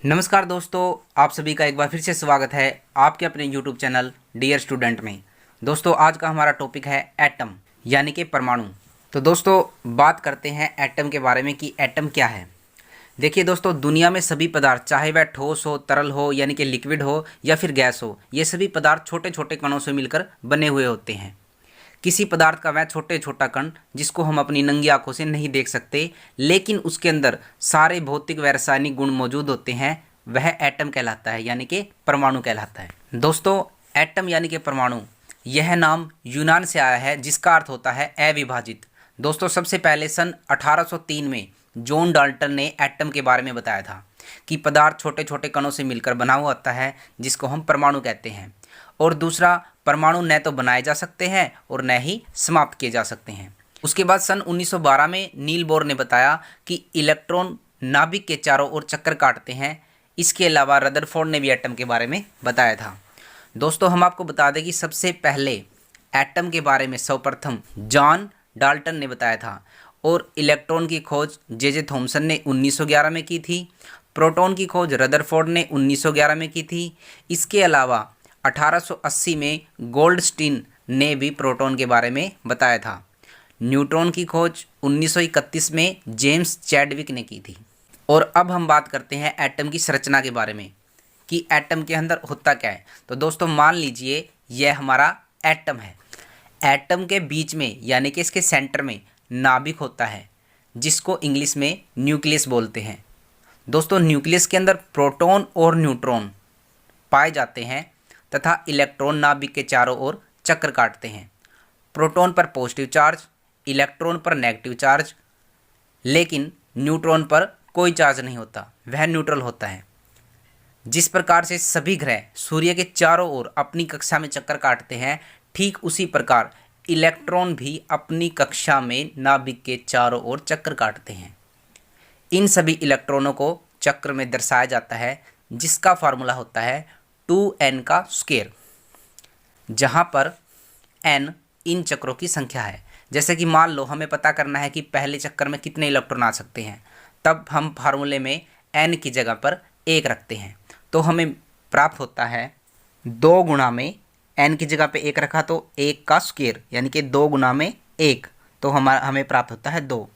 नमस्कार दोस्तों, आप सभी का एक बार फिर से स्वागत है आपके अपने YouTube चैनल डियर स्टूडेंट में। दोस्तों, आज का हमारा टॉपिक है एटम यानी कि परमाणु। तो दोस्तों, बात करते हैं एटम के बारे में कि एटम क्या है। देखिए दोस्तों, दुनिया में सभी पदार्थ, चाहे वह ठोस हो, तरल हो यानी कि लिक्विड हो या फिर गैस हो, ये सभी पदार्थ छोटे छोटे कणों से मिलकर बने हुए होते हैं। किसी पदार्थ का वह छोटे छोटा कण जिसको हम अपनी नंगी आंखों से नहीं देख सकते, लेकिन उसके अंदर सारे भौतिक व रासायनिक गुण मौजूद होते हैं, वह एटम कहलाता है यानी कि परमाणु कहलाता है। दोस्तों, एटम यानी कि परमाणु, यह नाम यूनान से आया है जिसका अर्थ होता है अविभाजित। दोस्तों, सबसे पहले सन 1803 में जॉन डाल्टन ने एटम के बारे में बताया था कि पदार्थ छोटे छोटे कणों से मिलकर बना हुआ होता है जिसको हम परमाणु कहते हैं। और दूसरा, परमाणु न तो बनाए जा सकते हैं और न ही समाप्त किए जा सकते हैं। उसके बाद सन 1912 में नील बोर ने बताया कि इलेक्ट्रॉन नाभिक के चारों ओर चक्कर काटते हैं। इसके अलावा रदरफोर्ड ने भी एटम के बारे में बताया था। दोस्तों, हम आपको बता दें कि सबसे पहले एटम के बारे में सर्वप्रथम जॉन डाल्टन ने बताया था और इलेक्ट्रॉन की खोज जे थॉमसन ने 1911 में की थी। प्रोटॉन की खोज रदरफोर्ड ने 1911 में की थी। इसके अलावा 1880 में गोल्डस्टीन ने भी प्रोटॉन के बारे में बताया था। न्यूट्रॉन की खोज 1931 में जेम्स चैडविक ने की थी। और अब हम बात करते हैं एटम की संरचना के बारे में कि एटम के अंदर होता क्या है। तो दोस्तों, मान लीजिए यह हमारा एटम है। एटम के बीच में यानी कि इसके सेंटर में नाभिक होता है जिसको इंग्लिश में न्यूक्लियस बोलते हैं। दोस्तों, न्यूक्लियस के अंदर प्रोटॉन और न्यूट्रॉन पाए जाते हैं तथा इलेक्ट्रॉन नाभिक के चारों ओर चक्कर काटते हैं। प्रोटॉन पर पॉजिटिव चार्ज, इलेक्ट्रॉन पर नेगेटिव चार्ज, लेकिन न्यूट्रॉन पर कोई चार्ज नहीं होता, वह न्यूट्रल होता है। जिस प्रकार से सभी ग्रह सूर्य के चारों ओर अपनी कक्षा में चक्कर काटते हैं, ठीक उसी प्रकार इलेक्ट्रॉन भी अपनी कक्षा में नाभिक के चारों ओर चक्कर काटते हैं। इन सभी इलेक्ट्रॉनों को चक्र में दर्शाया जाता है जिसका फार्मूला होता है 2n का स्क्वायर, जहाँ पर n इन चक्रों की संख्या है। जैसे कि मान लो हमें पता करना है कि पहले चक्कर में कितने इलेक्ट्रॉन आ सकते हैं, तब हम फार्मूले में n की जगह पर 1 रखते हैं तो हमें प्राप्त होता है 2 गुणा में n की जगह पे 1 रखा तो 1 का स्क्वायर यानी कि 2 गुणा में 1, तो हमें प्राप्त होता है 2।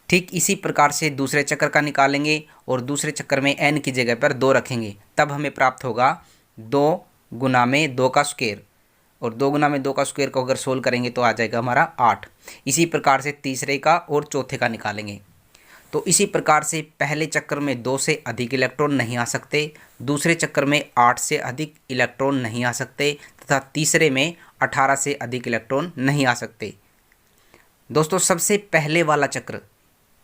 ठीक इसी प्रकार से दूसरे चक्कर का निकालेंगे और दूसरे चक्कर में n की जगह पर 2 रखेंगे, तब हमें प्राप्त होगा 2 गुना में 2 का स्क्वायर, और 2 गुना में 2 का स्क्वायर को अगर सोल्व करेंगे तो आ जाएगा हमारा 8। इसी प्रकार से तीसरे का और चौथे का निकालेंगे। तो इसी प्रकार से पहले चक्कर में 2 से अधिक इलेक्ट्रॉन नहीं आ सकते, दूसरे चक्कर में 8 से अधिक इलेक्ट्रॉन नहीं आ सकते तथा तीसरे में 18 से अधिक इलेक्ट्रॉन नहीं आ सकते। दोस्तों, सबसे पहले वाला चक्र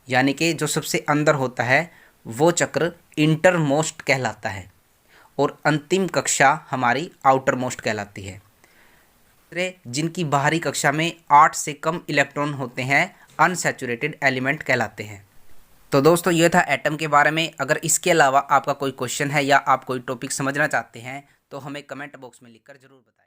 यानी कि जो सबसे अंदर होता है वो चक्र इंटरमोस्ट कहलाता है और अंतिम कक्षा हमारी आउटर मोस्ट कहलाती है। जिनकी बाहरी कक्षा में 8 से कम इलेक्ट्रॉन होते हैं अनसैचुरेटेड एलिमेंट कहलाते हैं। तो दोस्तों, ये था एटम के बारे में। अगर इसके अलावा आपका कोई क्वेश्चन है या आप कोई टॉपिक समझना चाहते हैं तो हमें कमेंट बॉक्स में लिखकर ज़रूर बताएं।